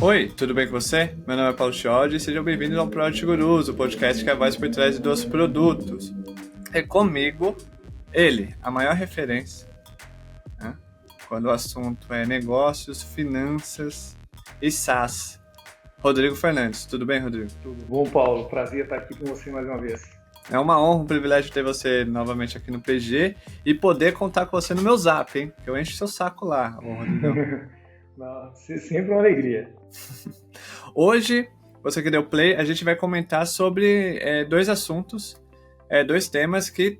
Oi, tudo bem com você? Meu nome é Paulo Chiodi e sejam bem-vindos ao Product Gurus, o podcast que é a voz por trás dos produtos. É comigo, ele, a maior referência, né? Quando o assunto é negócios, finanças e SaaS. Rodrigo Fernandes. Tudo bem, Rodrigo? Tudo bom, Paulo? Prazer estar aqui com você mais uma vez. É uma honra, um privilégio ter você novamente aqui no PG e poder contar com você no meu Zap, hein? Que eu encho seu saco lá, Rodrigo. Sempre uma alegria. Hoje, você que deu play, a gente vai comentar sobre dois assuntos, dois temas que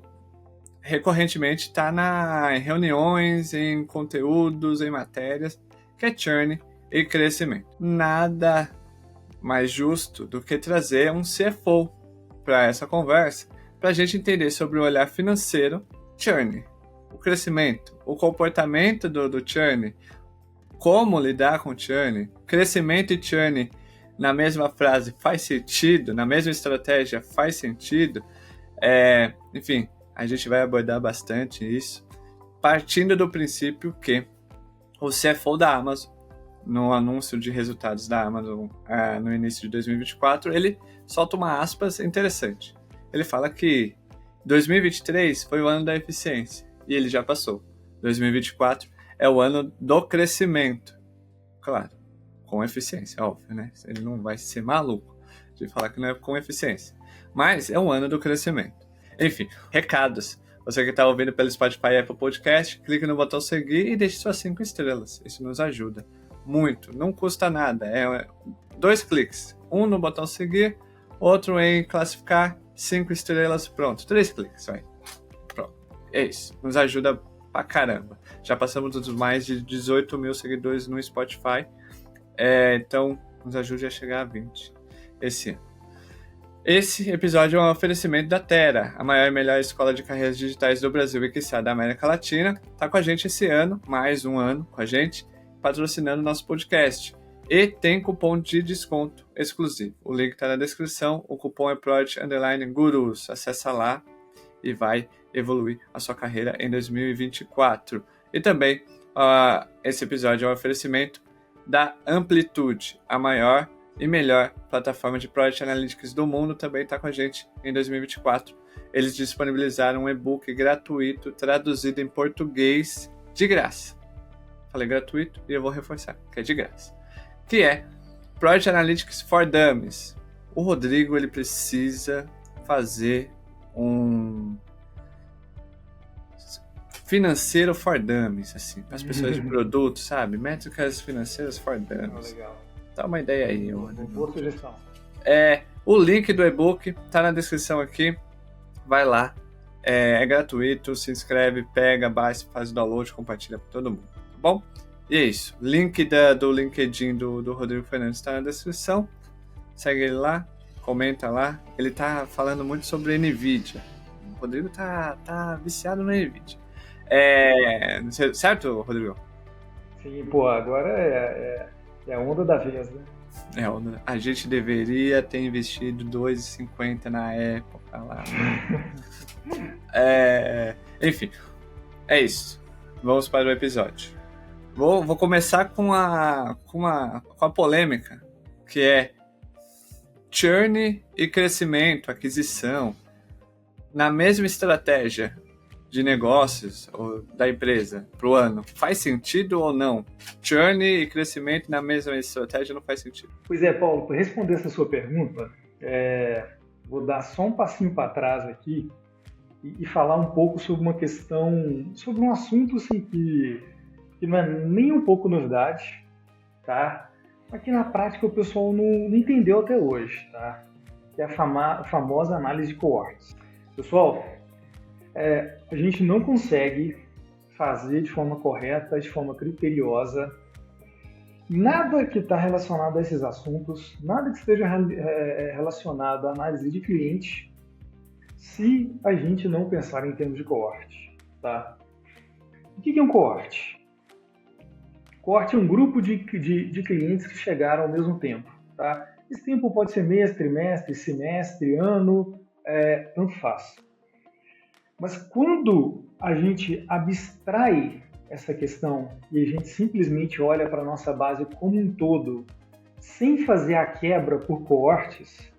recorrentemente está em reuniões, em conteúdos, em matérias, que é churn e crescimento. Nada mais justo do que trazer um CFO para essa conversa, para a gente entender sobre o olhar financeiro, churn, o crescimento, o comportamento do churn, como lidar com churn, crescimento e churn na mesma frase faz sentido, na mesma estratégia faz sentido, enfim, a gente vai abordar bastante isso, partindo do princípio que o CFO da Amazon, no anúncio de resultados da Amazon no início de 2024, ele solta uma aspas interessante. Ele fala que 2023 foi o ano da eficiência, e ele já passou. 2024 é o ano do crescimento. Claro, com eficiência, óbvio, né? Ele não vai ser maluco de falar que não é com eficiência. Mas é o ano do crescimento. Enfim, recados. Você que está ouvindo pelo Spotify e Apple Podcast, clique no botão seguir e deixe suas 5 estrelas. Isso nos ajuda muito, não custa nada. 2 cliques. Um no botão seguir, outro em classificar, 5 estrelas, pronto. 3 cliques, vai. Pronto. É isso. Nos ajuda pra caramba. Já passamos dos mais de 18 mil seguidores no Spotify. Então, nos ajude a chegar a 20 esse ano. Esse episódio é um oferecimento da Tera, a maior e melhor escola de carreiras digitais do Brasil e quiçá da América Latina. Tá com a gente esse ano, mais um ano com a gente, patrocinando nosso podcast. E tem cupom de desconto exclusivo. O link está na descrição, o cupom é Product_Gurus. Acessa lá e vai evoluir a sua carreira em 2024. E também, esse episódio é um oferecimento da Amplitude, a maior e melhor plataforma de Product Analytics do mundo, também está com a gente em 2024. Eles disponibilizaram um e-book gratuito, traduzido em português, de graça. Falei gratuito e eu vou reforçar, que é de graça. Que é Product Analytics for Dummies. O Rodrigo, ele precisa fazer um financeiro for Dummies, assim, para as pessoas de produto, sabe? Métricas financeiras for Dummies. Legal. Dá uma ideia aí. Boa sugestão. O link do e-book tá na descrição aqui. Vai lá. É gratuito, se inscreve, pega, baixa, faz o download, compartilha para todo mundo. Bom, e é isso. Link do LinkedIn do Rodrigo Fernandes está na descrição. Segue ele lá, comenta lá. Ele tá falando muito sobre NVIDIA. O Rodrigo tá viciado no NVIDIA. Certo, Rodrigo? Sim, agora é a onda da vez, né? A gente deveria ter investido 2,50 na época lá. Enfim, é isso. Vamos para o episódio. Vou começar com a polêmica, que é churn e crescimento, aquisição, na mesma estratégia de negócios ou da empresa para o ano. Faz sentido ou não? Churn e crescimento na mesma estratégia não faz sentido. Pois é, Paulo, para responder essa sua pergunta, vou dar só um passinho para trás aqui e falar um pouco sobre uma questão, sobre um assunto assim, que não é nem um pouco novidade, tá? Mas que na prática o pessoal não entendeu até hoje, tá? Que é a famosa análise de cohorts. Pessoal, a gente não consegue fazer de forma correta, de forma criteriosa, nada que está relacionado a esses assuntos, nada que esteja relacionado à análise de cliente, se a gente não pensar em termos de cohort, tá? O que é um cohort? Cohort é um grupo de clientes que chegaram ao mesmo tempo, tá? Esse tempo pode ser mês, trimestre, semestre, ano, tanto faz. Mas quando a gente abstrai essa questão e a gente simplesmente olha para a nossa base como um todo, sem fazer a quebra por coortes,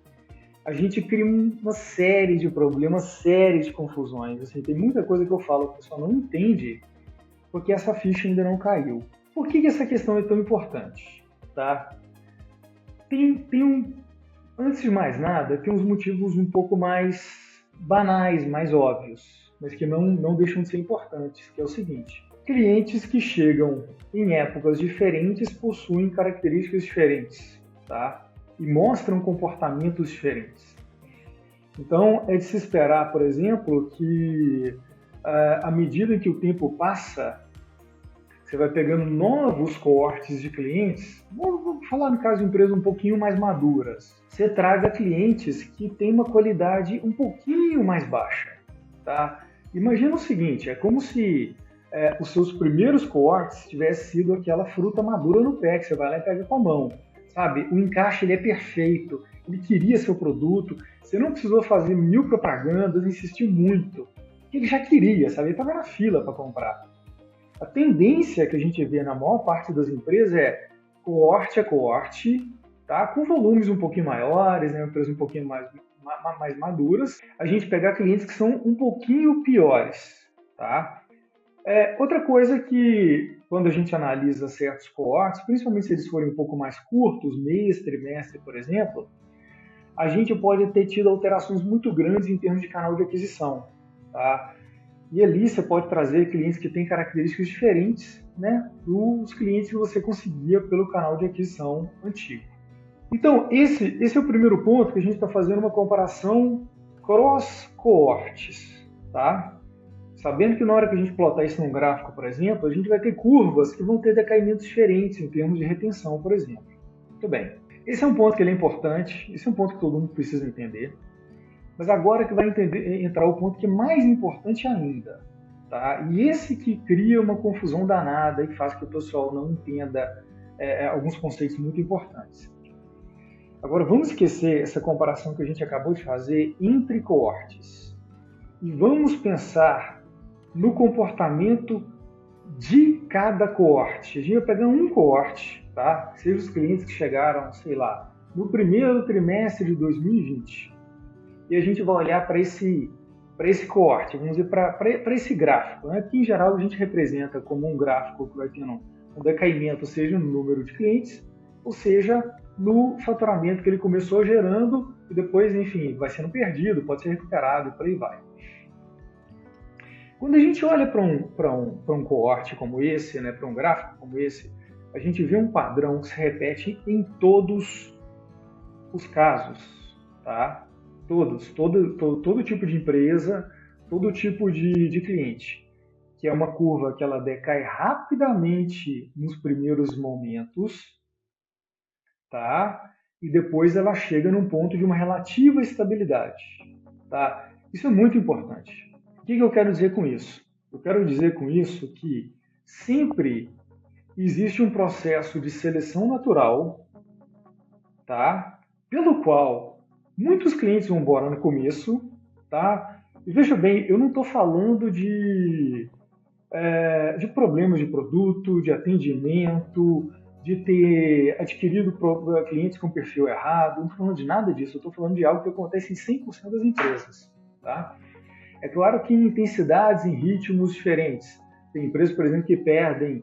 a gente cria uma série de problemas, série de confusões. Assim, tem muita coisa que eu falo que o pessoal não entende porque essa ficha ainda não caiu. Por que essa questão é tão importante? Tá? Antes de mais nada, tem uns motivos um pouco mais banais, mais óbvios, mas que não deixam de ser importantes, que é o seguinte. Clientes que chegam em épocas diferentes possuem características diferentes, tá? E mostram comportamentos diferentes. Então, é de se esperar, por exemplo, que à medida em que o tempo passa, você vai pegando novos coortes de clientes, vou falar no caso de empresas um pouquinho mais maduras, você traga clientes que têm uma qualidade um pouquinho mais baixa, tá? Imagina o seguinte, é como se os seus primeiros coortes tivessem sido aquela fruta madura no pé, que você vai lá e pega com a mão. Sabe, o encaixe ele é perfeito, ele queria seu produto, você não precisou fazer 1000 propagandas, insistiu muito, ele já queria, sabe, ele estava na fila para comprar. A tendência que a gente vê na maior parte das empresas é coorte a coorte, tá? Com volumes um pouquinho maiores, né, empresas um pouquinho mais maduras, a gente pegar clientes que são um pouquinho piores, tá? Outra coisa que, quando a gente analisa certos coortes, principalmente se eles forem um pouco mais curtos, mês, trimestre, por exemplo, a gente pode ter tido alterações muito grandes em termos de canal de aquisição. Tá? E ali você pode trazer clientes que têm características diferentes, né, dos clientes que você conseguia pelo canal de aquisição antigo. Então, esse é o primeiro ponto que a gente está fazendo uma comparação cross-coortes. Tá? Sabendo que na hora que a gente plotar isso num gráfico, por exemplo, a gente vai ter curvas que vão ter decaimentos diferentes em termos de retenção, por exemplo. Muito bem. Esse é um ponto que ele é importante, esse é um ponto que todo mundo precisa entender. Mas agora que vai entrar o ponto que é mais importante ainda. Tá? E esse que cria uma confusão danada e faz que o pessoal não entenda alguns conceitos muito importantes. Agora vamos esquecer essa comparação que a gente acabou de fazer entre coortes. E vamos pensar no comportamento de cada coorte. A gente vai pegar um coorte, tá? Seja os clientes que chegaram, sei lá, no primeiro trimestre de 2020. E a gente vai olhar para esse coorte, vamos dizer, para esse gráfico, né? Que em geral a gente representa como um gráfico que vai tendo um decaimento, seja no número de clientes, ou seja, no faturamento que ele começou gerando e depois, enfim, vai sendo perdido, pode ser recuperado e por aí vai. Quando a gente olha para um coorte como esse, né, para um gráfico como esse, a gente vê um padrão que se repete em todos os casos, tá? Todo tipo de empresa, todo tipo de cliente, que é uma curva que ela decai rapidamente nos primeiros momentos, tá? E depois ela chega num ponto de uma relativa estabilidade, tá? Isso é muito importante. O que eu quero dizer com isso? Eu quero dizer com isso que sempre existe um processo de seleção natural, tá? Pelo qual muitos clientes vão embora no começo, tá? E veja bem, eu não estou falando de problemas de produto, de atendimento, de ter adquirido clientes com perfil errado, não estou falando de nada disso, eu estou falando de algo que acontece em 100% das empresas, tá? É claro que em intensidades, em ritmos diferentes. Tem empresas, por exemplo, que perdem,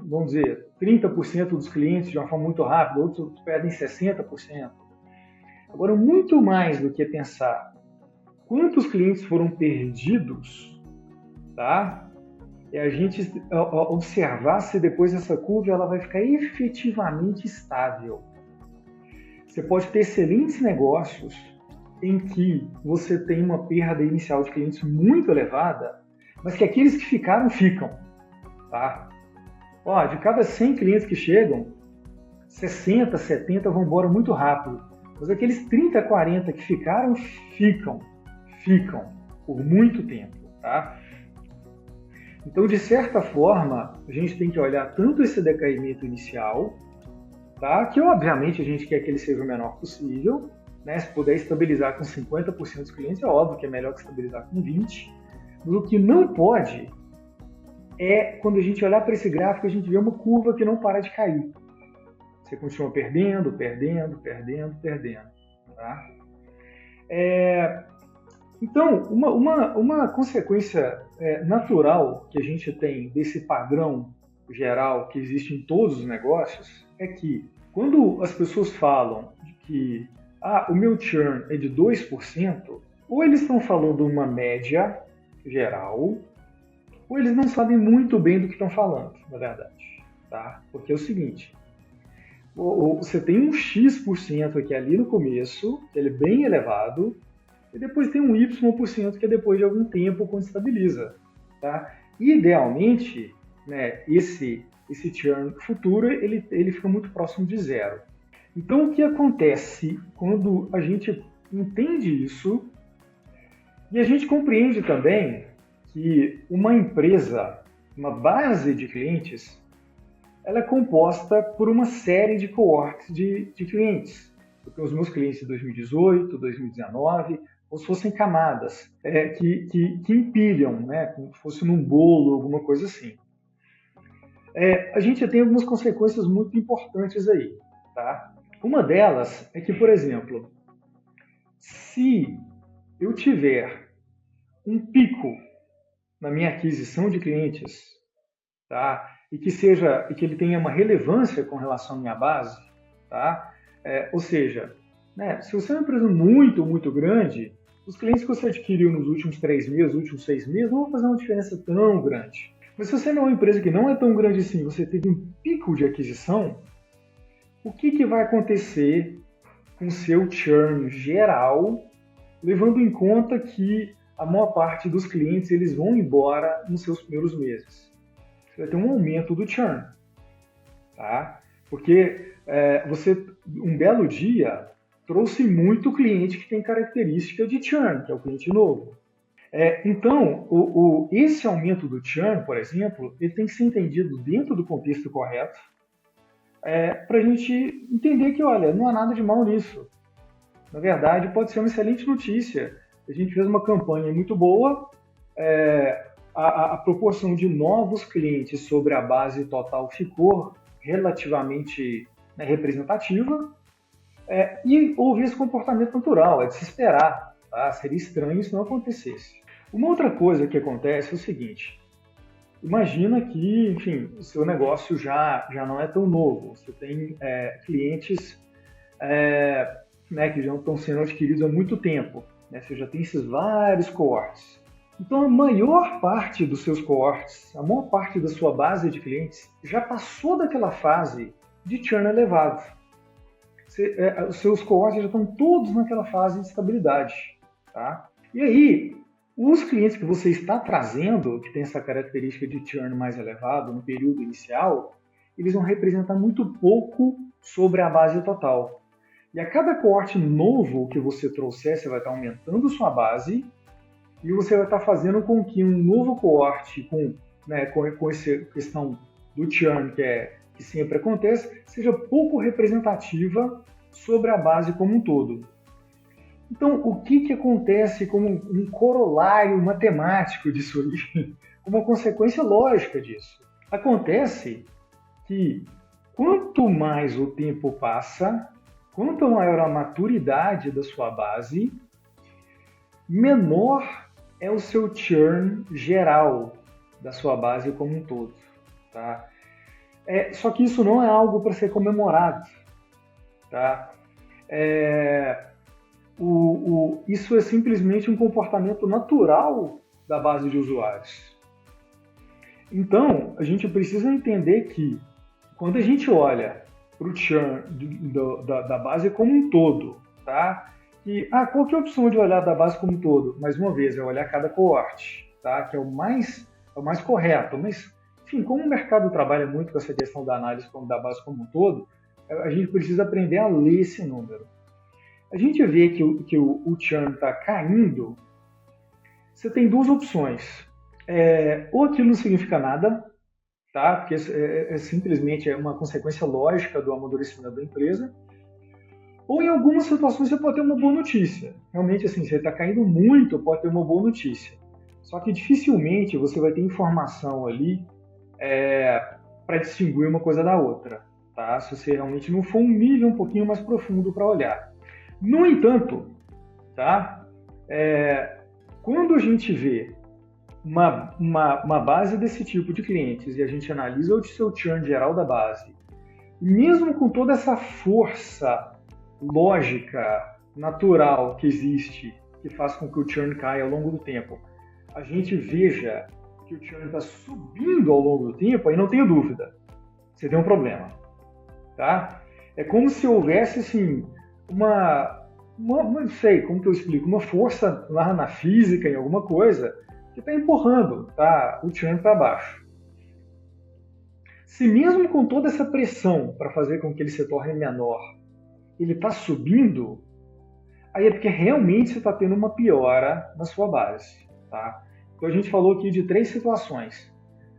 vamos dizer, 30% dos clientes de uma forma muito rápida, outros perdem 60%. Agora, muito mais do que pensar quantos clientes foram perdidos, tá? É a gente observar se depois essa curva ela vai ficar efetivamente estável. Você pode ter excelentes negócios em que você tem uma perda inicial de clientes muito elevada, mas que aqueles que ficaram, ficam. Tá? Ó, de cada 100 clientes que chegam, 60, 70 vão embora muito rápido. Mas aqueles 30, 40 que ficaram, ficam por muito tempo. Tá? Então, de certa forma, a gente tem que olhar tanto esse decaimento inicial, tá? Que obviamente a gente quer que ele seja o menor possível, né? Se puder estabilizar com 50% dos clientes, é óbvio que é melhor que estabilizar com 20%. Mas o que não pode quando a gente olhar para esse gráfico, a gente vê uma curva que não para de cair. Você continua perdendo, perdendo, perdendo, perdendo. Tá? Então, uma consequência natural que a gente tem desse padrão geral que existe em todos os negócios é que quando as pessoas falam de que o meu churn é de 2%, ou eles estão falando uma média geral, ou eles não sabem muito bem do que estão falando, na verdade. Tá? Porque é o seguinte, você tem um X% aqui ali no começo, que ele é bem elevado, e depois tem um Y% que é depois de algum tempo quando estabiliza. Tá? Idealmente, né, esse churn futuro ele fica muito próximo de zero. Então, o que acontece quando a gente entende isso e a gente compreende também que uma empresa, uma base de clientes, ela é composta por uma série de cohorts de clientes. Eu tenho os meus clientes de 2018, 2019, como se fossem camadas que empilham, né, como se fosse num bolo, alguma coisa assim. A gente tem algumas consequências muito importantes aí. Tá? Uma delas é que, por exemplo, se eu tiver um pico na minha aquisição de clientes, tá? E que ele tenha uma relevância com relação à minha base, tá? Ou seja, né, se você é uma empresa muito, muito grande, os clientes que você adquiriu nos últimos 3 meses, nos últimos 6 meses, não vão fazer uma diferença tão grande. Mas se você não é uma empresa que não é tão grande assim, você teve um pico de aquisição, o que vai acontecer com o seu churn geral, levando em conta que a maior parte dos clientes eles vão embora nos seus primeiros meses? Você vai ter um aumento do churn. Tá? Porque você, um belo dia, trouxe muito cliente que tem característica de churn, que é o cliente novo. Então, esse aumento do churn, por exemplo, ele tem que ser entendido dentro do contexto correto, para a gente entender que, olha, não há nada de mal nisso. Na verdade, pode ser uma excelente notícia. A gente fez uma campanha muito boa, a proporção de novos clientes sobre a base total ficou relativamente representativa, e houve esse comportamento natural, é de se esperar. Tá? Seria estranho se não acontecesse. Uma outra coisa que acontece é o seguinte, imagina que, enfim, o seu negócio já não é tão novo, você tem clientes que já estão sendo adquiridos há muito tempo, né? Você já tem esses vários cohorts. Então, a maior parte dos seus cohorts, a maior parte da sua base de clientes, já passou daquela fase de churn elevado. Os seus cohorts já estão todos naquela fase de estabilidade. Tá? E aí, os clientes que você está trazendo, que tem essa característica de churn mais elevado no período inicial, eles vão representar muito pouco sobre a base total. E a cada cohort novo que você trouxer, você vai estar aumentando sua base e você vai estar fazendo com que um novo cohort com essa questão do churn que sempre acontece, seja pouco representativa sobre a base como um todo. Então, o que acontece como um corolário matemático disso aí? Uma consequência lógica disso? Acontece que quanto mais o tempo passa, quanto maior a maturidade da sua base, menor é o seu churn geral da sua base como um todo. Tá? Só que isso não é algo para ser comemorado. Tá? Isso é simplesmente um comportamento natural da base de usuários. Então, a gente precisa entender que, quando a gente olha para o churn da base como um todo, tá? Qual que é a opção de olhar da base como um todo? Mais uma vez, é olhar cada cohort, tá? Que é o mais correto. Mas, enfim, como o mercado trabalha muito com essa questão da análise da base como um todo, a gente precisa aprender a ler esse número. A gente vê que o churn está caindo, você tem duas opções. Ou aquilo não significa nada, tá? Porque simplesmente uma consequência lógica do amadurecimento da empresa, ou em algumas situações você pode ter uma boa notícia. Realmente, assim, se ele está caindo muito, pode ter uma boa notícia. Só que dificilmente você vai ter informação ali para distinguir uma coisa da outra. tá? Se você realmente não for um nível um pouquinho mais profundo para olhar. No entanto, tá? Quando a gente vê uma base desse tipo de clientes e a gente analisa o seu churn geral da base, mesmo com toda essa força lógica, natural que existe, que faz com que o churn caia ao longo do tempo, a gente veja que o churn está subindo ao longo do tempo, aí não tenha dúvida, você tem um problema, tá? É como se houvesse, assim, não sei como que eu explico, uma força lá na física, em alguma coisa, que está empurrando, tá, o churn para baixo. Se mesmo com toda essa pressão para fazer com que ele se torne menor, ele está subindo, aí é porque realmente você está tendo uma piora na sua base, tá? Então a gente falou aqui de 3 situações.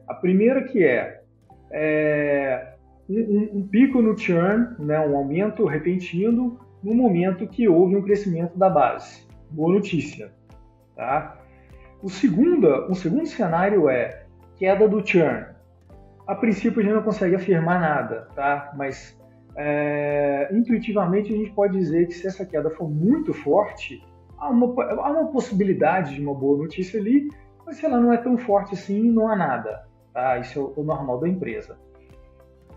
A primeira que um pico no churn, né, um aumento repentino no momento que houve um crescimento da base. Boa notícia, tá? Um segundo cenário é queda do churn. A princípio a gente não consegue afirmar nada, tá? Mas intuitivamente a gente pode dizer que se essa queda for muito forte, há uma possibilidade de uma boa notícia ali, mas se ela não é tão forte assim, não há nada, tá? Isso é o normal da empresa.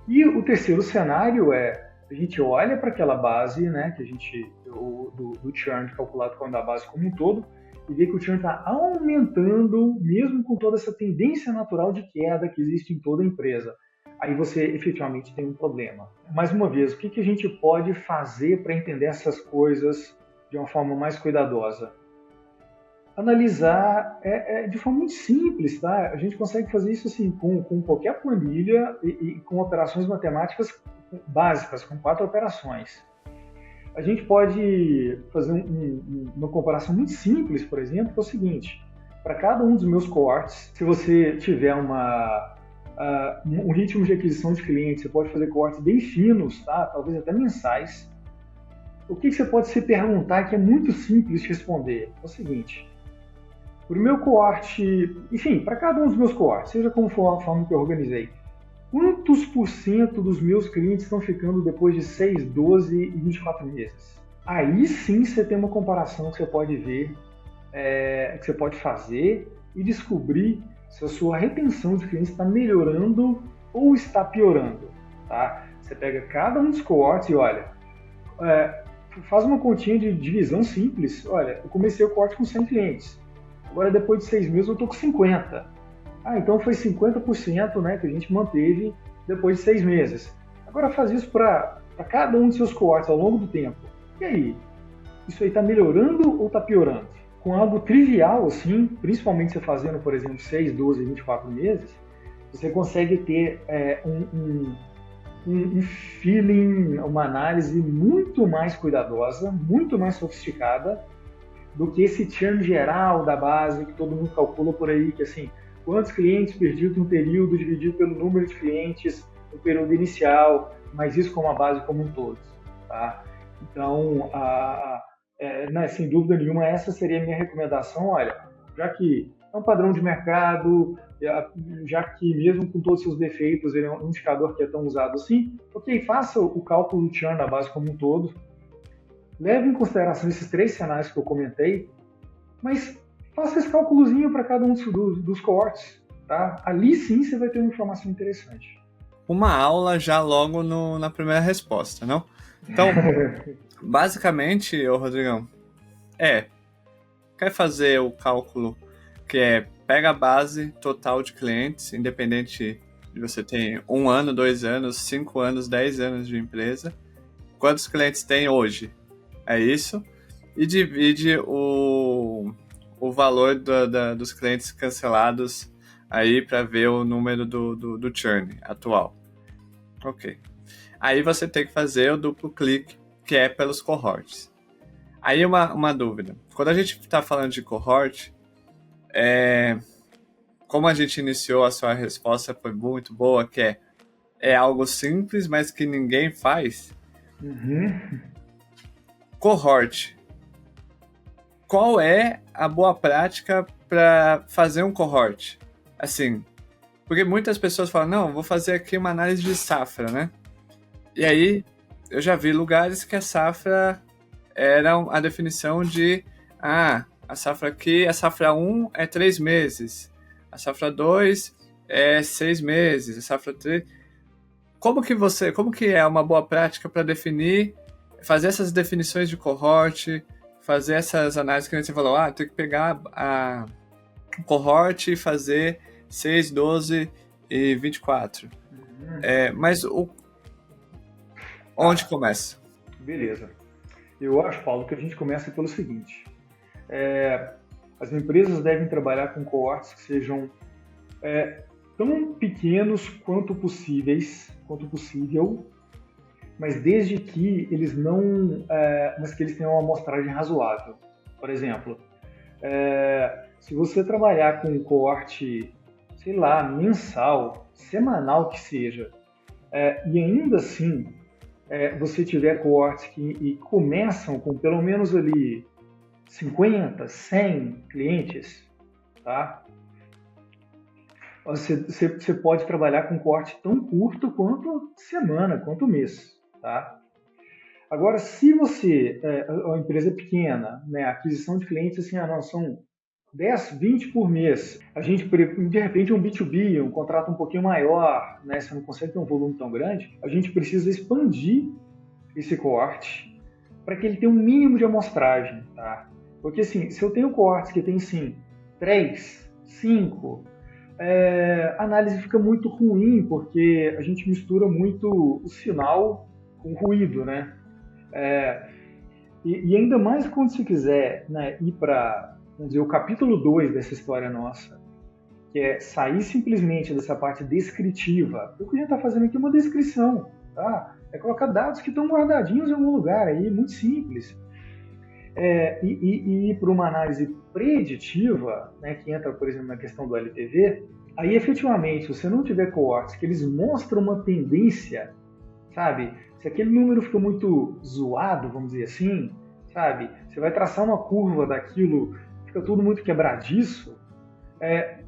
E o terceiro cenário a gente olha para aquela base, né, que a gente do churn calculado com a base como um todo, e vê que o churn está aumentando, mesmo com toda essa tendência natural de queda que existe em toda a empresa. Aí você efetivamente tem um problema. Mais uma vez, o que a gente pode fazer para entender essas coisas de uma forma mais cuidadosa? Analisar de forma muito simples, tá? A gente consegue fazer isso assim com qualquer planilha e com operações matemáticas básicas, com 4 operações. A gente pode fazer uma comparação muito simples, por exemplo, que é o seguinte: para cada um dos meus cohorts, se você tiver um ritmo de aquisição de clientes, você pode fazer cohorts bem finos, tá? Talvez até mensais. O que você pode se perguntar que é muito simples de responder? É o seguinte: para o meu cohort, enfim, para cada um dos meus cohorts, seja como for a forma que eu organizei, quantos por cento dos meus clientes estão ficando depois de 6, 12 e 24 meses? Aí sim você tem uma comparação que você pode ver, que você pode fazer e descobrir se a sua retenção de clientes está melhorando ou está piorando. Tá? Você pega cada um dos cohorts e olha, faz uma continha de divisão simples. Olha, eu comecei o cohort com 100 clientes. Agora, depois de 6 meses, eu estou com 50. Então foi 50%, né, que a gente manteve depois de 6 meses. Agora faz isso para cada um dos seus cohorts ao longo do tempo. E aí? Isso aí está melhorando ou está piorando? Com algo trivial assim, principalmente você fazendo, por exemplo, 6, 12, 24 meses, você consegue ter um feeling, uma análise muito mais cuidadosa, muito mais sofisticada do que esse churn geral da base que todo mundo calcula por aí, que assim, quantos clientes perdidos no período dividido pelo número de clientes no período inicial, mas isso com a base como um todo. Tá? Então, né, sem dúvida nenhuma, essa seria a minha recomendação. Olha, já que é um padrão de mercado, já que mesmo com todos os seus defeitos, ele é um indicador que é tão usado assim, ok, faça o cálculo do churn da base como um todo, leve em consideração esses 3 cenários que eu comentei, mas faça esse cálculozinho para cada um dos cohorts, tá? Ali sim você vai ter uma informação interessante. Uma aula já logo na primeira resposta, não? Então, basicamente, Rodrigão, quer fazer o cálculo que pega a base total de clientes, independente de você ter 1 ano, 2 anos, 5 anos, 10 anos de empresa, quantos clientes tem hoje? É isso, e divide o valor dos clientes cancelados aí para ver o número do churn atual. Ok. Aí você tem que fazer o duplo clique, que é pelos cohorts. Aí uma dúvida. Quando a gente está falando de cohort, como a gente iniciou, a sua resposta foi muito boa, que é algo simples, mas que ninguém faz. Uhum. Cohort. Qual é a boa prática para fazer um cohort? Assim, porque muitas pessoas falam, não, vou fazer aqui uma análise de safra, né? E aí, eu já vi lugares que a safra era a definição de a safra aqui, a safra 1 é 3 meses, a safra 2 é 6 meses, a safra 3. Como que é uma boa prática para definir, fazer essas definições de cohort, fazer essas análises que você falou, tem que pegar a cohort e fazer 6, 12 e 24. Mas onde começa? Beleza. Eu acho, Paulo, que a gente começa pelo seguinte. As empresas devem trabalhar com cohorts que sejam tão pequenos quanto possível, mas desde que eles não, mas que eles tenham uma amostragem razoável. Por exemplo, se você trabalhar com um cohort, sei lá, mensal, semanal que seja, e ainda assim você tiver cohorts que começam com pelo menos ali 50, 100 clientes, tá? Você pode trabalhar com corte tão curto quanto semana, quanto mês, tá? Agora, se você é uma empresa pequena, né, a aquisição de clientes assim, não, são 10, 20 por mês. A gente, de repente, um B2B, um contrato um pouquinho maior, né, você não consegue ter um volume tão grande, a gente precisa expandir esse cohort para que ele tenha um mínimo de amostragem, tá? Porque, assim, se eu tenho cohorts que tem, sim, 3, 5, a análise fica muito ruim, porque a gente mistura muito o sinal com o ruído, né? E ainda mais quando você quiser, né, ir para, vamos dizer, o capítulo 2 dessa história nossa, que é sair simplesmente dessa parte descritiva. O que a gente está fazendo aqui é uma descrição, tá? É colocar dados que estão guardadinhos em algum lugar aí, muito simples. E ir para uma análise preditiva, né, que entra, por exemplo, na questão do LTV, aí efetivamente, se você não tiver cohorts que eles mostram uma tendência, sabe? Se aquele número fica muito zoado, vamos dizer assim, sabe? Você vai traçar uma curva daquilo, fica tudo muito quebradiço,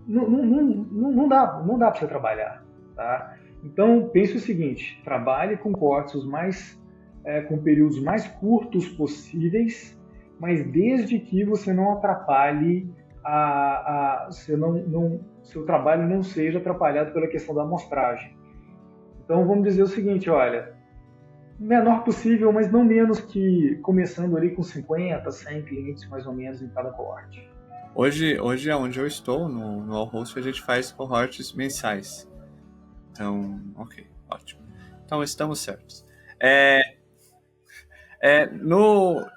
não dá para você trabalhar, tá? Então, pense o seguinte, trabalhe com cohorts com períodos mais curtos possíveis, mas desde que você não atrapalhe seu trabalho não seja atrapalhado pela questão da amostragem. Então vamos dizer o seguinte, olha, menor possível, mas não menos que começando ali com 50, 100 clientes mais ou menos em cada cohort. Hoje onde eu estou, no Allhost, a gente faz cohorts mensais. Então, ok, ótimo. Então estamos certos.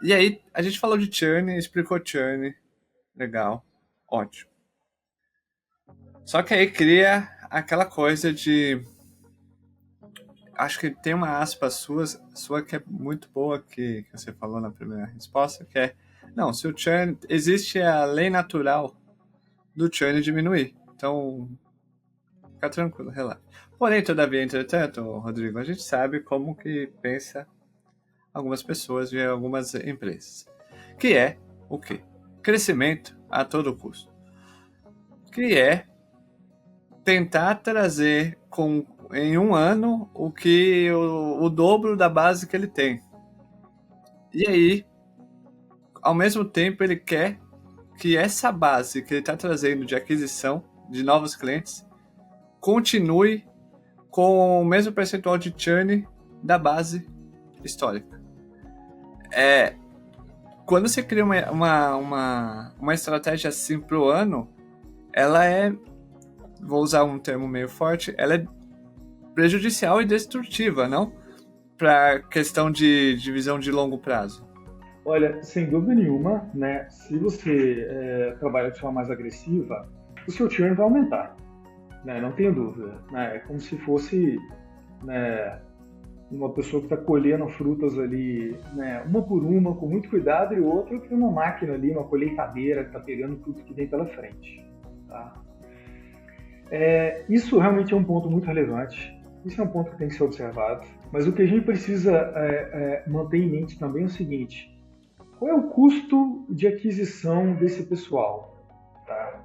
E aí, a gente falou de churn, explicou churn, legal, ótimo. Só que aí cria aquela coisa de... Acho que tem uma aspa sua que é muito boa, que você falou na primeira resposta, que é, não, se o churn... Existe a lei natural do churn diminuir. Então, fica tranquilo, relaxa. Porém, todavia, entretanto, Rodrigo, a gente sabe como que pensa algumas pessoas de algumas empresas. Que é o quê? Crescimento a todo custo. Que é tentar trazer em um ano o dobro da base que ele tem. E aí, ao mesmo tempo, ele quer que essa base que ele está trazendo de aquisição de novos clientes continue com o mesmo percentual de churn da base histórica. Quando você cria uma estratégia assim para o ano, ela vou usar um termo meio forte, ela é prejudicial e destrutiva, não? Para a questão de visão de longo prazo. Olha, sem dúvida nenhuma, né? Se você trabalha de forma mais agressiva, o seu churn vai aumentar, né? Não tenho dúvida. Né? É como se fosse, né, uma pessoa que está colhendo frutas ali, né, uma por uma, com muito cuidado, e outra que tem uma máquina ali, uma colheitadeira que está pegando tudo que vem pela frente. Tá? Isso realmente é um ponto muito relevante. Isso é um ponto que tem que ser observado. Mas o que a gente precisa manter em mente também é o seguinte: qual é o custo de aquisição desse pessoal? Tá?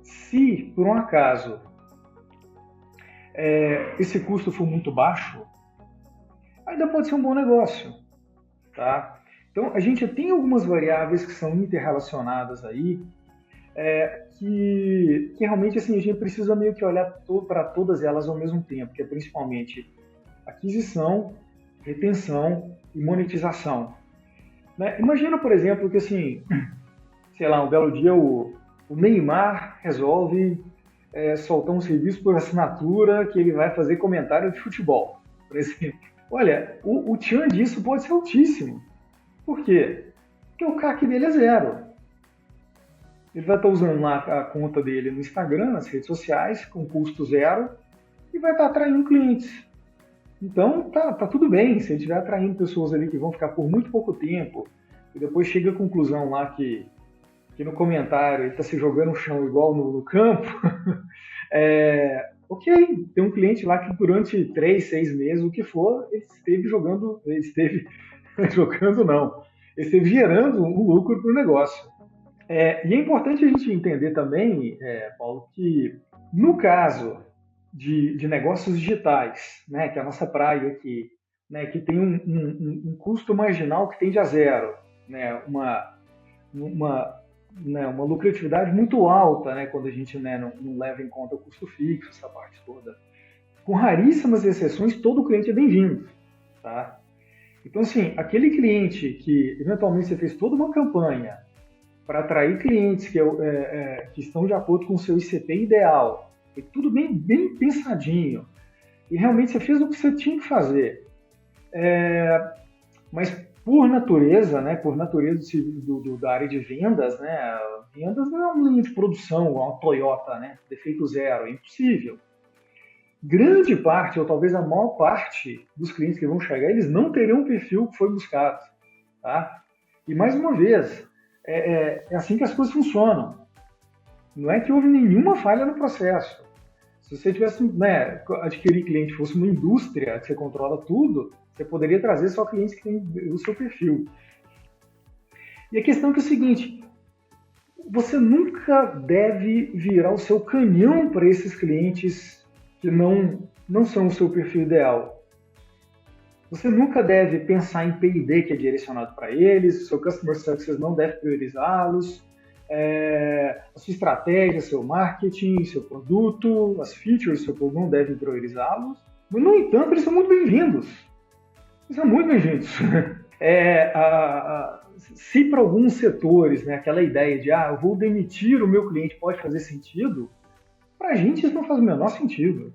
Se, por um acaso, esse custo for muito baixo, ainda pode ser um bom negócio, tá? Então, a gente tem algumas variáveis que são interrelacionadas aí, que realmente assim, a gente precisa meio que olhar para todas elas ao mesmo tempo, que é principalmente aquisição, retenção e monetização. Né? Imagina, por exemplo, que assim, sei lá, um belo dia o Neymar resolve soltar um serviço por assinatura que ele vai fazer comentário de futebol, por exemplo. Olha, o churn disso pode ser altíssimo. Por quê? Porque o CAC dele é zero. Ele vai estar usando lá a conta dele no Instagram, nas redes sociais, com custo zero, e vai estar atraindo clientes. Então, tá tudo bem. Se ele estiver atraindo pessoas ali que vão ficar por muito pouco tempo, e depois chega à conclusão lá que no comentário ele está se jogando no chão igual no campo, ok, tem um cliente lá que durante 3, 6 meses, o que for, ele esteve jogando não, ele esteve gerando um lucro para o negócio. E é importante a gente entender também, Paulo, que no caso de negócios digitais, né, que é a nossa praia aqui, né, que tem um custo marginal que tende a zero, né, uma lucratividade muito alta, né, quando a gente, né, não leva em conta o custo fixo, essa parte toda. Com raríssimas exceções, todo cliente é bem-vindo, tá? Então, assim, aquele cliente que eventualmente você fez toda uma campanha para atrair clientes que estão de acordo com o seu ICP ideal, foi tudo bem pensadinho, e realmente você fez o que você tinha que fazer. Mas por natureza, né, da área de vendas, né, vendas não é uma linha de produção, uma Toyota, né, defeito zero, é impossível. Grande parte, ou talvez a maior parte dos clientes que vão chegar, eles não teriam o perfil que foi buscado. Tá? E mais uma vez, é assim que as coisas funcionam. Não é que houve nenhuma falha no processo. Se você tivesse, né, adquirir cliente fosse uma indústria que você controla tudo, você poderia trazer só clientes que têm o seu perfil. E a questão é que é o seguinte, você nunca deve virar o seu canhão para esses clientes que não são o seu perfil ideal. Você nunca deve pensar em P&D que é direcionado para eles, o seu Customer Success não deve priorizá-los, a sua estratégia, seu marketing, seu produto, as features do seu produto não devem priorizá-los. Mas, no entanto, eles são muito bem-vindos. Eles são muito bem-vindos. Se para alguns setores, né, aquela ideia de eu vou demitir o meu cliente pode fazer sentido, para a gente isso não faz o menor sentido.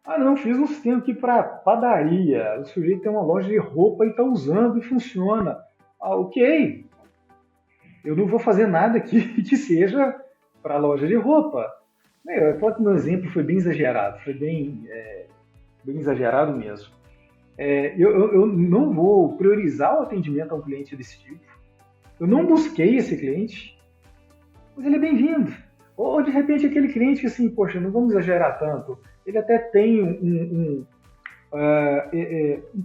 Não, fiz um sistema aqui para padaria, o sujeito tem uma loja de roupa e está usando e funciona. Ok, eu não vou fazer nada aqui que seja para a loja de roupa. Eu falo que o meu exemplo foi bem exagerado, foi bem exagerado mesmo. Eu não vou priorizar o atendimento a um cliente desse tipo. Eu não busquei esse cliente, mas ele é bem-vindo. Ou de repente aquele cliente que assim, poxa, não vamos exagerar tanto, ele até tem um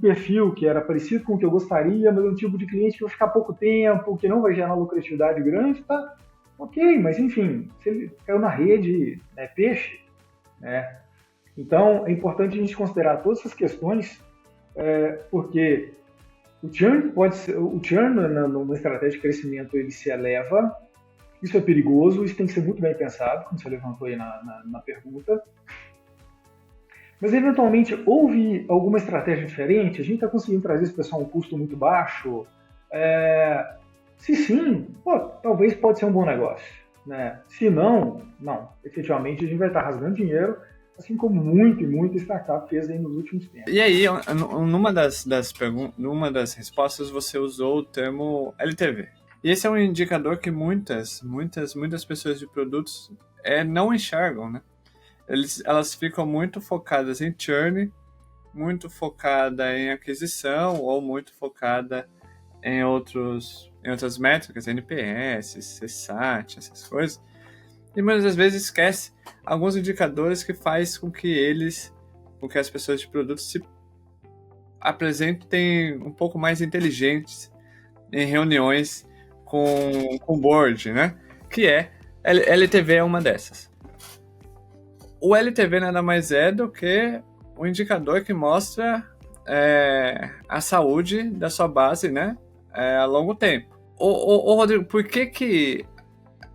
perfil que era parecido com o que eu gostaria, mas é um tipo de cliente que vai ficar pouco tempo, que não vai gerar uma lucratividade grande, tá? Ok, mas enfim, se ele caiu na rede, é peixe, né? Então é importante a gente considerar todas essas questões, porque o churn numa estratégia de crescimento ele se eleva. Isso é perigoso, isso tem que ser muito bem pensado, como você levantou aí na pergunta. Mas, eventualmente, houve alguma estratégia diferente? A gente está conseguindo trazer esse pessoal a um custo muito baixo? Se sim, talvez pode ser um bom negócio. Né? Se não, efetivamente a gente vai estar rasgando dinheiro, assim como muita startup fez aí nos últimos tempos. E aí, numa das respostas, você usou o termo LTV. E esse é um indicador que muitas pessoas de produtos não enxergam, né? Elas ficam muito focadas em churn, muito focada em aquisição ou muito focada em outras métricas, NPS, CSAT, essas coisas. E muitas vezes esquece alguns indicadores que faz com que as pessoas de produtos se apresentem um pouco mais inteligentes em reuniões com o board, né? Que LTV é uma dessas. o LTV nada mais é do que um indicador que mostra a saúde da sua base, né, a longo tempo. Rodrigo, por que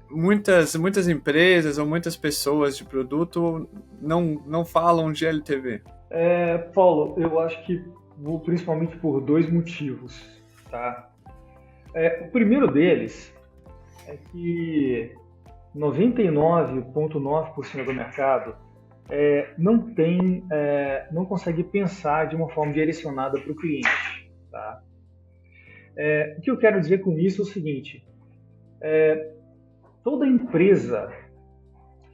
muitas empresas ou muitas pessoas de produto não falam de LTV? Paulo, eu acho que principalmente por dois motivos, tá? O primeiro deles é que 99,9% do mercado não consegue pensar de uma forma direcionada para o cliente, tá? O que eu quero dizer com isso é o seguinte: toda empresa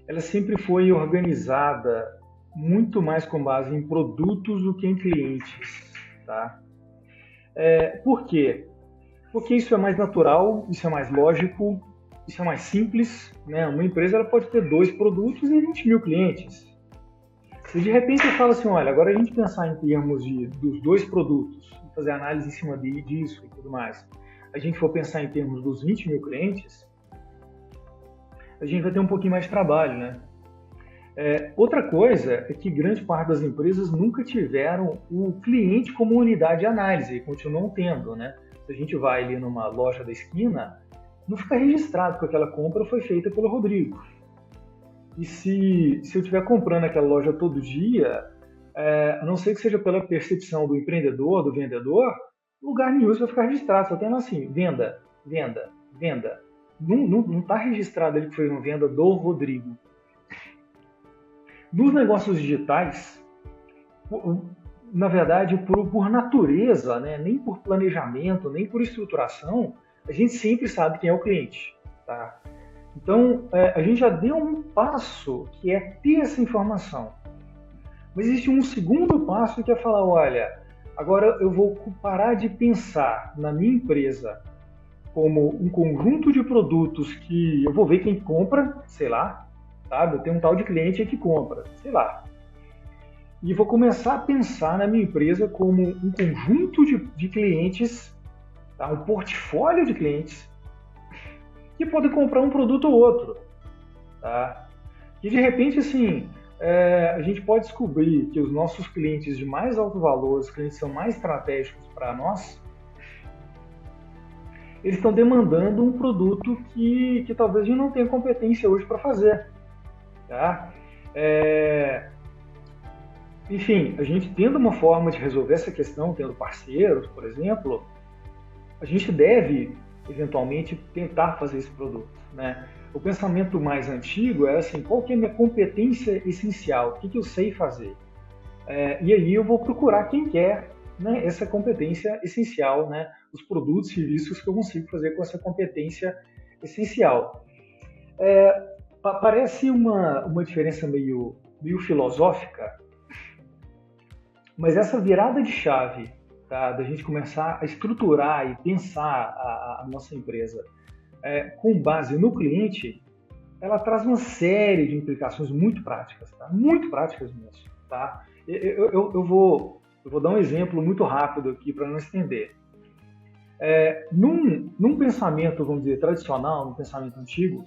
ela sempre foi organizada muito mais com base em produtos do que em clientes, tá? Por quê? Porque isso é mais natural, isso é mais lógico, isso é mais simples, né? Uma empresa ela pode ter 2 produtos e 20 mil clientes. Se de repente eu falo assim, olha, agora a gente pensar em termos dos 2 produtos, fazer análise em cima disso e tudo mais, a gente for pensar em termos dos 20 mil clientes, a gente vai ter um pouquinho mais de trabalho, né? Outra coisa é que grande parte das empresas nunca tiveram o cliente como unidade de análise, e continuam tendo, né? Se a gente vai ali numa loja da esquina, não fica registrado que aquela compra foi feita pelo Rodrigo. E se eu estiver comprando aquela loja todo dia, a não ser que seja pela percepção do empreendedor, do vendedor, lugar nenhum vai ficar registrado, só tem assim, venda, venda, venda. Não está registrado ali que foi uma venda do Rodrigo. Nos negócios digitais, na verdade, por natureza, né, nem por planejamento, nem por estruturação, a gente sempre sabe quem é o cliente. Tá? Então, a gente já deu um passo que é ter essa informação. Mas existe um segundo passo que é falar, olha, agora eu vou parar de pensar na minha empresa como um conjunto de produtos que eu vou ver quem compra, sei lá, sabe? Eu tenho um tal de cliente que compra, sei lá. E vou começar a pensar na minha empresa como um conjunto de clientes, tá? Um portfólio de clientes que podem comprar um produto ou outro. Tá? E de repente, assim, a gente pode descobrir que os nossos clientes de mais alto valor, os clientes que são mais estratégicos para nós, eles estão demandando um produto que talvez a gente não tenha competência hoje para fazer. Tá? Enfim, a gente tendo uma forma de resolver essa questão, tendo parceiros, por exemplo, a gente deve, eventualmente, tentar fazer esse produto. Né? O pensamento mais antigo era assim, qual que é a minha competência essencial? O que eu sei fazer? E aí eu vou procurar quem quer, né, essa competência essencial, né, os produtos e serviços que eu consigo fazer com essa competência essencial. Parece uma diferença meio filosófica, mas essa virada de chave, tá, da gente começar a estruturar e pensar a nossa empresa com base no cliente, ela traz uma série de implicações muito práticas, tá? Muito práticas mesmo. Tá? Eu vou dar um exemplo muito rápido aqui para não estender. Num pensamento, vamos dizer, tradicional, num pensamento antigo,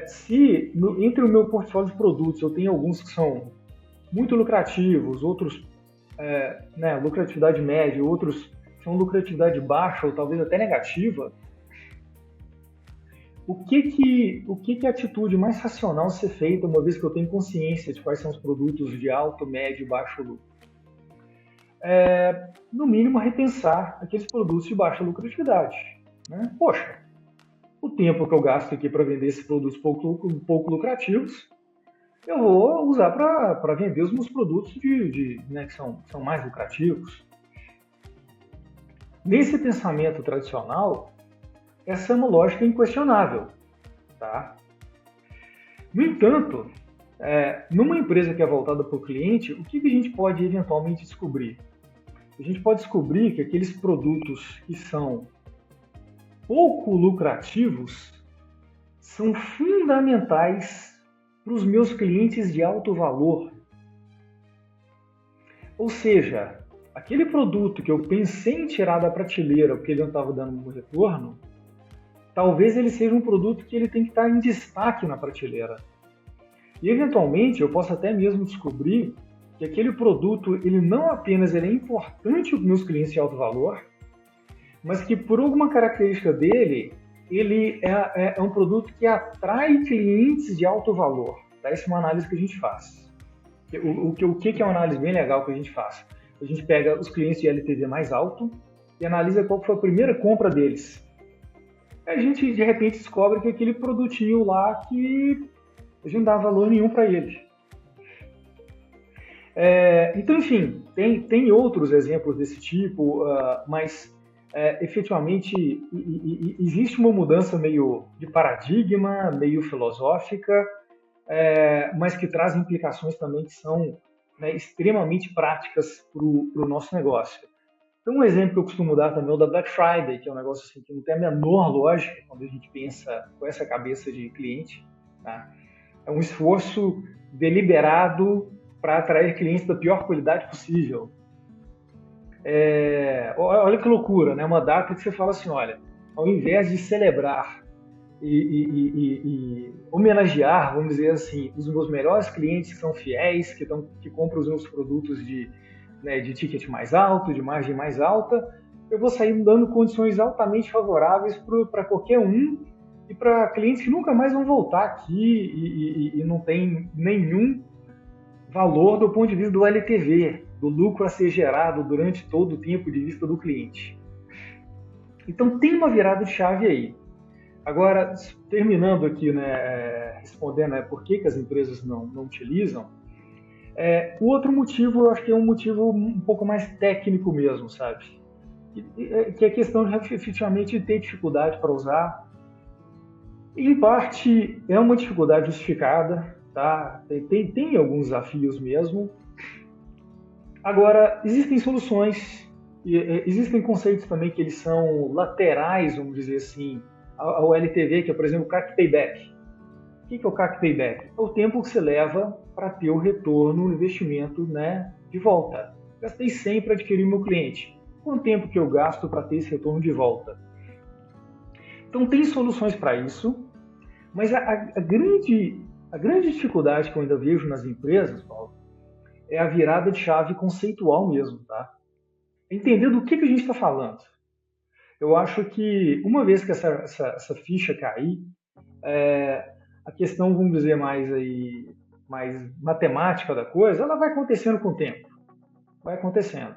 se entre o meu portfólio de produtos eu tenho alguns que são muito lucrativos, outros lucratividade média, outros são lucratividade baixa ou talvez até negativa, o que é a atitude mais racional a ser feita uma vez que eu tenho consciência de quais são os produtos de alto, médio e baixo lucro? No mínimo, repensar aqueles produtos de baixa lucratividade. Né? Poxa, o tempo que eu gasto aqui para vender esses produtos pouco lucrativos, eu vou usar para vender os meus produtos que são mais lucrativos. Nesse pensamento tradicional, essa é uma lógica inquestionável. Tá? No entanto, numa empresa que é voltada para o cliente, o que a gente pode eventualmente descobrir? A gente pode descobrir que aqueles produtos que são pouco lucrativos são fundamentais para os meus clientes de alto valor. Ou seja, aquele produto que eu pensei em tirar da prateleira porque ele não estava dando um retorno, talvez ele seja um produto que ele tem que estar em destaque na prateleira. E, eventualmente, eu posso até mesmo descobrir que aquele produto, ele não apenas ele é importante para os meus clientes de alto valor, mas que por alguma característica dele, ele é um produto que atrai clientes de alto valor. Tá? Essa é uma análise que a gente faz. O que é uma análise bem legal que a gente faz? A gente pega os clientes de LTV mais alto e analisa qual foi a primeira compra deles. Aí a gente, de repente, descobre que aquele produtinho lá que a gente não dá valor nenhum para ele. Então, enfim, tem outros exemplos desse tipo, mas efetivamente existe uma mudança meio de paradigma, meio filosófica, mas que traz implicações também que são, né, extremamente práticas para o nosso negócio. Então, um exemplo que eu costumo dar também é o da Black Friday, que é um negócio assim, que não tem a menor lógica quando a gente pensa com essa cabeça de cliente. Tá? É um esforço deliberado para atrair clientes da pior qualidade possível. Olha que loucura, né? Uma data que você fala assim, olha, ao invés de celebrar e homenagear, vamos dizer assim, os meus melhores clientes que são fiéis, que compram os meus produtos de ticket mais alto, de margem mais alta, eu vou sair dando condições altamente favoráveis para qualquer um e para clientes que nunca mais vão voltar aqui e não tem nenhum valor do ponto de vista do LTV, do lucro a ser gerado durante todo o tempo de vista do cliente. Então tem uma virada de chave aí. Agora, terminando aqui, né, respondendo por que as empresas não utilizam, o outro motivo, eu acho que é um motivo um pouco mais técnico mesmo, sabe? Que é a questão de efetivamente ter dificuldade para usar. Em parte, é uma dificuldade justificada, tá? Tem alguns desafios mesmo. Agora, existem soluções, existem conceitos também que eles são laterais, vamos dizer assim, ao LTV, que é, por exemplo, o CAC Payback. O que é o CAC Payback? É o tempo que você leva para ter o retorno no investimento, né, de volta. Gastei 100 para adquirir meu cliente. Quanto tempo que eu gasto para ter esse retorno de volta? Então, tem soluções para isso, mas a grande dificuldade que eu ainda vejo nas empresas, Paulo, é a virada de chave conceitual mesmo, tá? Entender do que a gente está falando. Eu acho que uma vez que essa ficha cair, a questão, vamos dizer, mais matemática da coisa, ela vai acontecendo com o tempo. Vai acontecendo.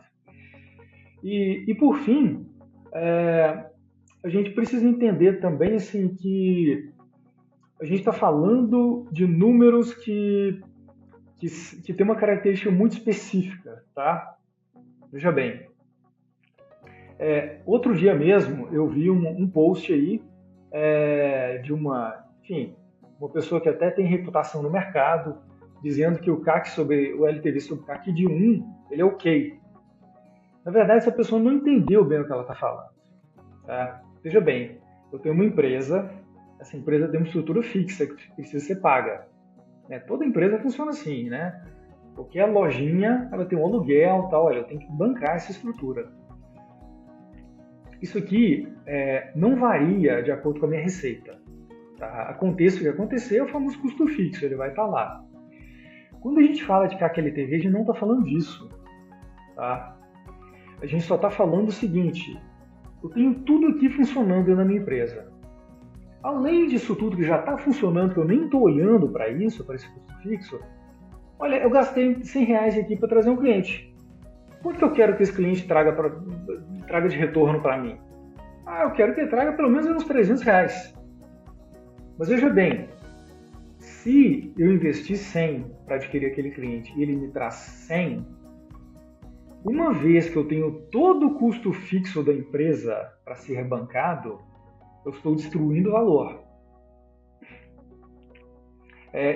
E por fim, a gente precisa entender também assim, que a gente está falando de números que tem uma característica muito específica, tá? Veja bem. Outro dia mesmo, eu vi um post aí de uma pessoa que até tem reputação no mercado, dizendo que o CAC sobre o LTV sobre o CAC de 1, ele é ok. Na verdade, essa pessoa não entendeu bem o que ela está falando. Tá? Veja bem, eu tenho uma empresa, essa empresa tem uma estrutura fixa que precisa ser paga. Né? Toda empresa funciona assim, né? Qualquer lojinha, ela tem um aluguel, tal, olha, eu tenho que bancar essa estrutura. Isso aqui não varia de acordo com a minha receita. Tá? Aconteça o que acontecer, é o famoso custo fixo, ele vai estar lá. Quando a gente fala de CAC LTV, a gente não está falando disso. Tá? A gente só está falando o seguinte, eu tenho tudo aqui funcionando na minha empresa. Além disso tudo que já está funcionando, que eu nem estou olhando para isso, para esse custo fixo, olha, eu gastei R$100 aqui para trazer um cliente. Quanto que eu quero que esse cliente traga de retorno para mim? Eu quero que ele traga pelo menos uns R$300. Mas veja bem, se eu investir 100 para adquirir aquele cliente e ele me traz 100, uma vez que eu tenho todo o custo fixo da empresa para ser bancado, eu estou destruindo o valor.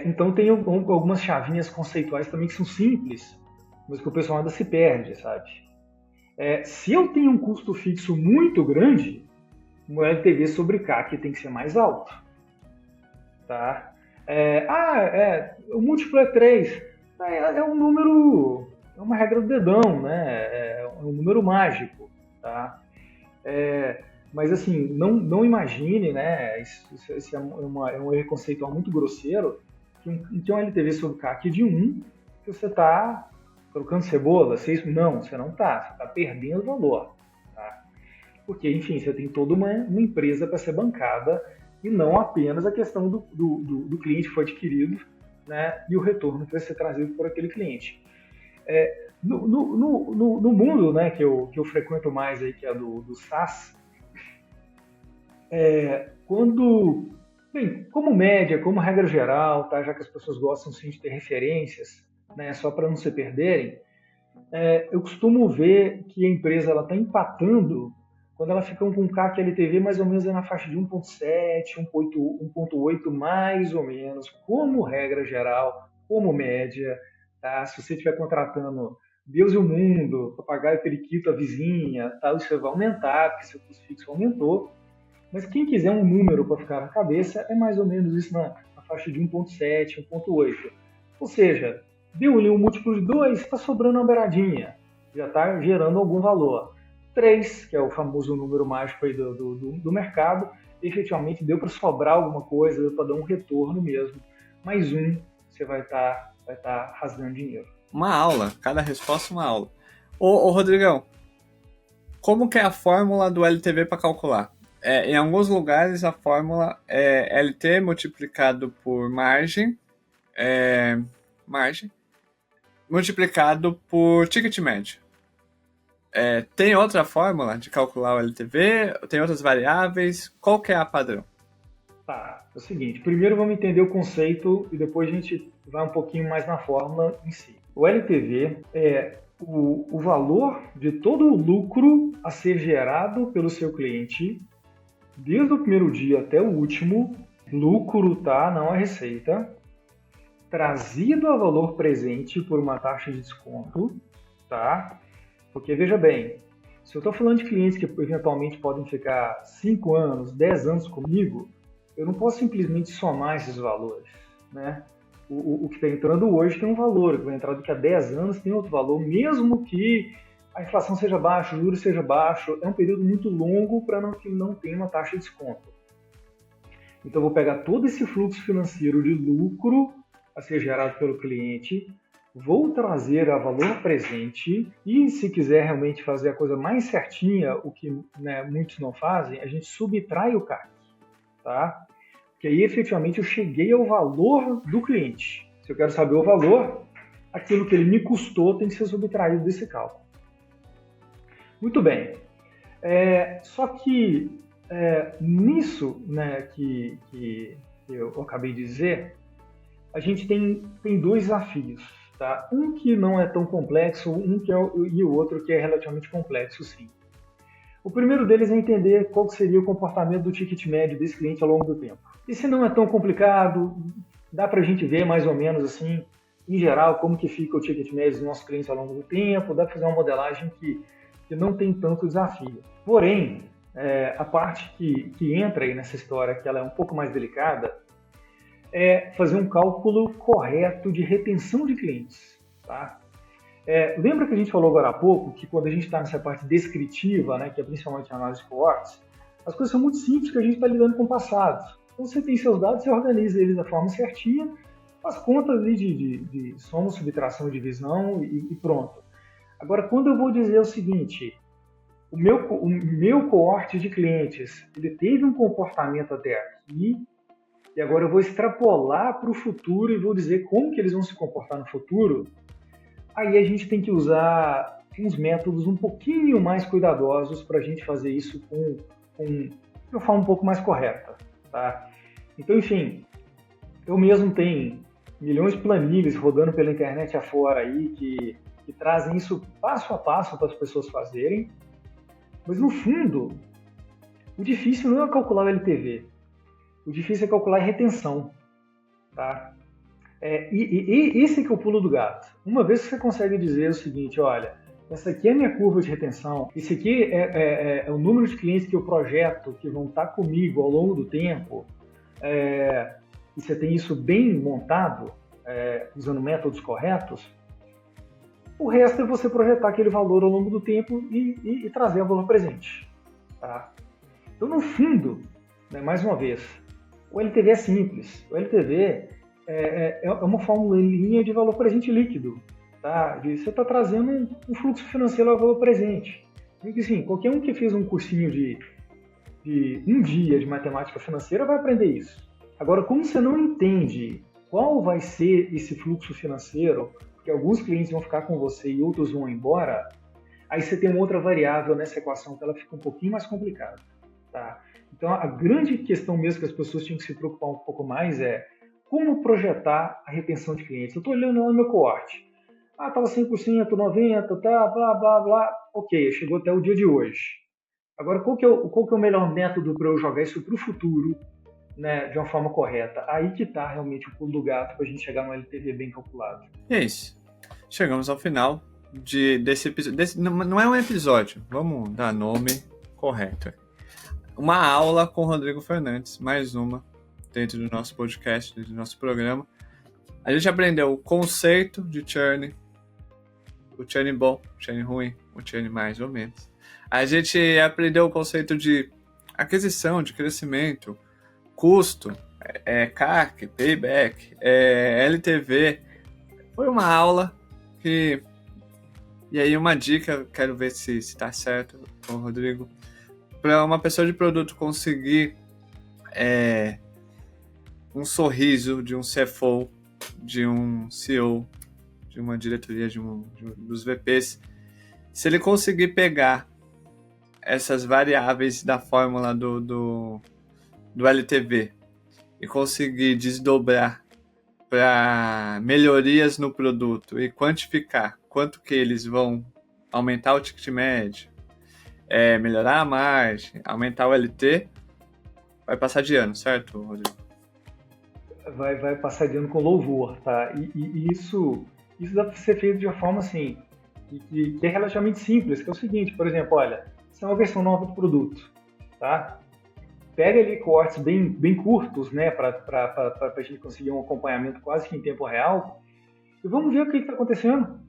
Então tem algumas chavinhas conceituais também que são simples, mas que o pessoal ainda se perde, sabe? Se eu tenho um custo fixo muito grande, o meu LTV sobre CAC tem que ser mais alto. Tá? O múltiplo é 3. É um número, é uma regra do dedão, né? É um número mágico. Tá? Mas assim, não imagine, né? Isso é um erro conceitual muito grosseiro, que um LTV sobre CAC de 1, que você está trocando cebola, não, você não está, você está perdendo valor. Tá? Porque, enfim, você tem toda uma empresa para ser bancada e não apenas a questão do cliente que foi adquirido, né, e o retorno que vai ser trazido por aquele cliente. No mundo, né, que eu frequento mais, aí, que é do SaaS, como média, como regra geral, tá, já que as pessoas gostam sim de ter referências, né, só para não se perderem, eu costumo ver que a empresa está empatando quando ela fica com um CAC LTV mais ou menos na faixa de 1.7, 1.8 mais ou menos, como regra geral, como média. Tá? Se você estiver contratando Deus e o mundo, papagaio, periquito, a vizinha, tá? Isso vai aumentar, porque seu custo fixo aumentou. Mas quem quiser um número para ficar na cabeça, é mais ou menos isso na faixa de 1.7, 1.8. Ou seja, deu ali um múltiplo de 2, está sobrando uma beiradinha. Já está gerando algum valor. 3, que é o famoso número mágico aí do mercado, efetivamente deu para sobrar alguma coisa, deu para dar um retorno mesmo. Mais um, você vai estar rasgando dinheiro. Uma aula, cada resposta uma aula. Ô Rodrigão, como que é a fórmula do LTV para calcular? Em alguns lugares a fórmula é LT multiplicado por margem multiplicado por ticket médio. Tem outra fórmula de calcular o LTV? Tem outras variáveis? Qual que é a padrão? Tá, é o seguinte, primeiro vamos entender o conceito e depois a gente vai um pouquinho mais na fórmula em si. O LTV é o valor de todo o lucro a ser gerado pelo seu cliente desde o primeiro dia até o último, lucro, tá? Não a receita, trazido a valor presente por uma taxa de desconto, tá? Porque, veja bem, se eu estou falando de clientes que eventualmente podem ficar 5 anos, 10 anos comigo, eu não posso simplesmente somar esses valores, né? O que está entrando hoje tem um valor, o que vai entrar daqui a 10 anos tem outro valor, mesmo que a inflação seja baixa, o juros seja baixo, é um período muito longo para que não tenha uma taxa de desconto. Então, eu vou pegar todo esse fluxo financeiro de lucro a ser gerado pelo cliente, vou trazer a valor presente e, se quiser realmente fazer a coisa mais certinha, o que, né, muitos não fazem, a gente subtrai o CAC, tá? Porque aí, efetivamente, eu cheguei ao valor do cliente. Se eu quero saber o valor, aquilo que ele me custou tem que ser subtraído desse cálculo. Muito bem. Só que nisso, né, que eu acabei de dizer, a gente tem dois desafios. Tá? Um que não é tão complexo, e o outro que é relativamente complexo, sim. O primeiro deles é entender qual seria o comportamento do ticket médio desse cliente ao longo do tempo. Esse não é tão complicado, dá para a gente ver mais ou menos assim, em geral, como que fica o ticket médio dos nossos clientes ao longo do tempo, dá para fazer uma modelagem que não tem tanto desafio. Porém, a parte que entra aí nessa história, que ela é um pouco mais delicada, é fazer um cálculo correto de retenção de clientes. Tá? Lembra que a gente falou agora há pouco que quando a gente está nessa parte descritiva, né, que é principalmente a análise de cohorts, as coisas são muito simples que a gente está lidando com o passado. Então você tem seus dados, você organiza eles da forma certinha, faz contas ali de soma, subtração e divisão e pronto. Agora, quando eu vou dizer o seguinte, o meu cohort de clientes, ele teve um comportamento até aqui, e agora eu vou extrapolar para o futuro e vou dizer como que eles vão se comportar no futuro, aí a gente tem que usar uns métodos um pouquinho mais cuidadosos para a gente fazer isso de uma forma um pouco mais correta. Tá? Então, enfim, eu mesmo tenho milhões de planilhas rodando pela internet afora aí que trazem isso passo a passo para as pessoas fazerem, mas no fundo, o difícil não é calcular o LTV. O difícil é calcular a retenção, tá? E esse que é o pulo do gato. Uma vez que você consegue dizer o seguinte, olha, essa aqui é a minha curva de retenção, esse aqui é o número de clientes que eu projeto que vão estar comigo ao longo do tempo, e você tem isso bem montado, usando métodos corretos, o resto é você projetar aquele valor ao longo do tempo e trazer o valor presente. Tá? Então, no fundo, né, mais uma vez, o LTV é simples. O LTV é uma formulinha de valor presente líquido. Tá? Você está trazendo um fluxo financeiro ao valor presente. E, assim, qualquer um que fez um cursinho de um dia de matemática financeira vai aprender isso. Agora, como você não entende qual vai ser esse fluxo financeiro, porque alguns clientes vão ficar com você e outros vão embora, aí você tem uma outra variável nessa equação que ela fica um pouquinho mais complicada. Tá? Então, a grande questão mesmo que as pessoas tinham que se preocupar um pouco mais é como projetar a retenção de clientes. Eu estou olhando lá no meu coorte. Estava 100%, 90%, tá, blá, blá, blá. Ok, chegou até o dia de hoje. Agora, qual que é o melhor método para eu jogar isso para o futuro, né, de uma forma correta? Aí que está realmente o pulo do gato para a gente chegar no LTV bem calculado. E é isso. Chegamos ao final desse episódio. Não é um episódio, vamos dar nome correto. Uma aula com o Rodrigo Fernandes, mais uma, dentro do nosso podcast, dentro do nosso programa. A gente aprendeu o conceito de churn, o churn bom, o churn ruim, o churn mais ou menos. A gente aprendeu o conceito de aquisição, de crescimento, custo, CAC, payback, LTV. Foi uma aula que... E aí uma dica, quero ver se está certo com o Rodrigo. Para uma pessoa de produto conseguir um sorriso de um CFO, de um CEO, de uma diretoria, dos VPs, se ele conseguir pegar essas variáveis da fórmula do LTV e conseguir desdobrar para melhorias no produto e quantificar quanto que eles vão aumentar o ticket médio, melhorar a margem, aumentar o LT, vai passar de ano, certo, Rodrigo? Vai passar de ano com louvor, tá? E isso dá para ser feito de uma forma assim, que é relativamente simples, que é o seguinte, por exemplo, olha, isso é uma versão nova do produto, tá? Pega ali cortes bem curtos, né, para a gente conseguir um acompanhamento quase que em tempo real, e vamos ver o que está acontecendo.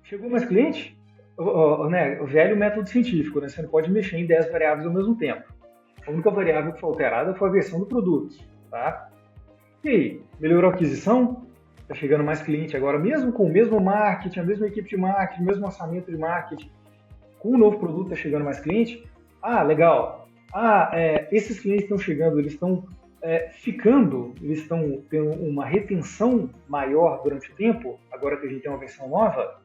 Chegou mais cliente? Né, o velho método científico, né? Você não pode mexer em 10 variáveis ao mesmo tempo. A única variável que foi alterada foi a versão do produto, tá? E aí, melhorou a aquisição? Está chegando mais cliente agora, mesmo com o mesmo marketing, a mesma equipe de marketing, o mesmo orçamento de marketing, com o novo produto está chegando mais cliente? Ah, legal. Esses clientes estão chegando, eles estão ficando, eles estão tendo uma retenção maior durante o tempo, agora que a gente tem uma versão nova.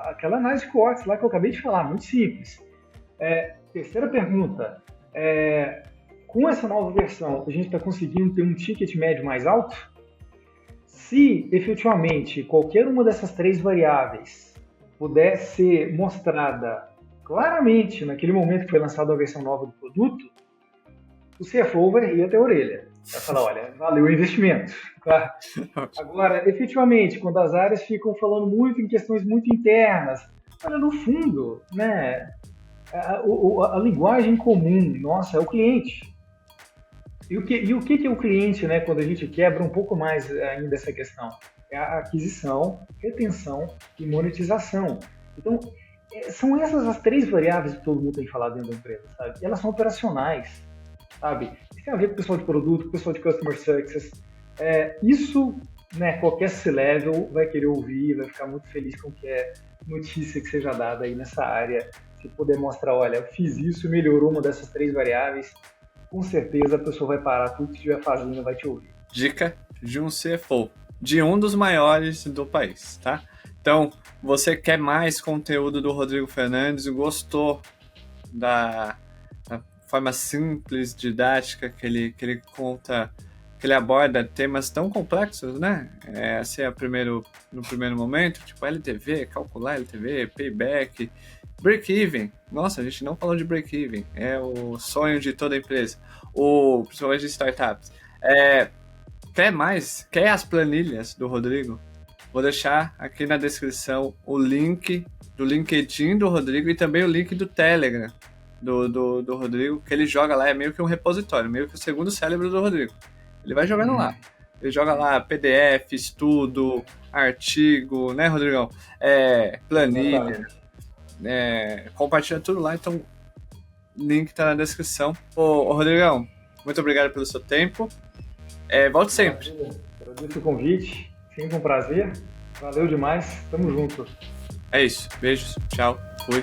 Aquela análise de cortes lá que eu acabei de falar, muito simples. Terceira pergunta, com essa nova versão, a gente está conseguindo ter um ticket médio mais alto? Se, efetivamente, qualquer uma dessas três variáveis puder ser mostrada claramente naquele momento que foi lançada a versão nova do produto, o CFO vai rir até a orelha. Vai falar, olha, valeu o investimento. Tá? Agora, efetivamente, quando as áreas ficam falando muito em questões muito internas, olha, no fundo, né, a linguagem comum nossa é o cliente. E o que é o cliente, né, quando a gente quebra um pouco mais ainda essa questão? É a aquisição, retenção e monetização. Então, são essas as três variáveis que todo mundo tem que falar dentro da empresa, sabe? E elas são operacionais, sabe? Isso tem a ver com o pessoal de produto, com o pessoal de customer success. Isso, né, qualquer C-level vai querer ouvir, vai ficar muito feliz com qualquer notícia que seja dada aí nessa área. Se puder mostrar, olha, eu fiz isso, melhorou uma dessas três variáveis, com certeza a pessoa vai parar tudo que estiver fazendo e vai te ouvir. Dica de um CFO, de um dos maiores do país, tá? Então, você quer mais conteúdo do Rodrigo Fernandes, gostou da forma simples, didática que ele conta, que ele aborda temas tão complexos, né? Assim, no primeiro momento, tipo LTV, calcular LTV, payback, break-even. Nossa, a gente não falou de break-even. É o sonho de toda empresa. Principalmente de startups. Quer mais? Quer as planilhas do Rodrigo? Vou deixar aqui na descrição o link do LinkedIn do Rodrigo e também o link do Telegram do Rodrigo, que ele joga lá, é meio que um repositório, meio que o segundo cérebro do Rodrigo. Ele vai jogando lá. Ele joga lá PDF, estudo, artigo, né, Rodrigão? Planilha. Compartilha tudo lá, então o link tá na descrição. Ô Rodrigão, muito obrigado pelo seu tempo. Volte sempre. Agradeço o convite, sempre um prazer. Valeu demais, tamo junto. É isso. Beijos. Tchau. Fui.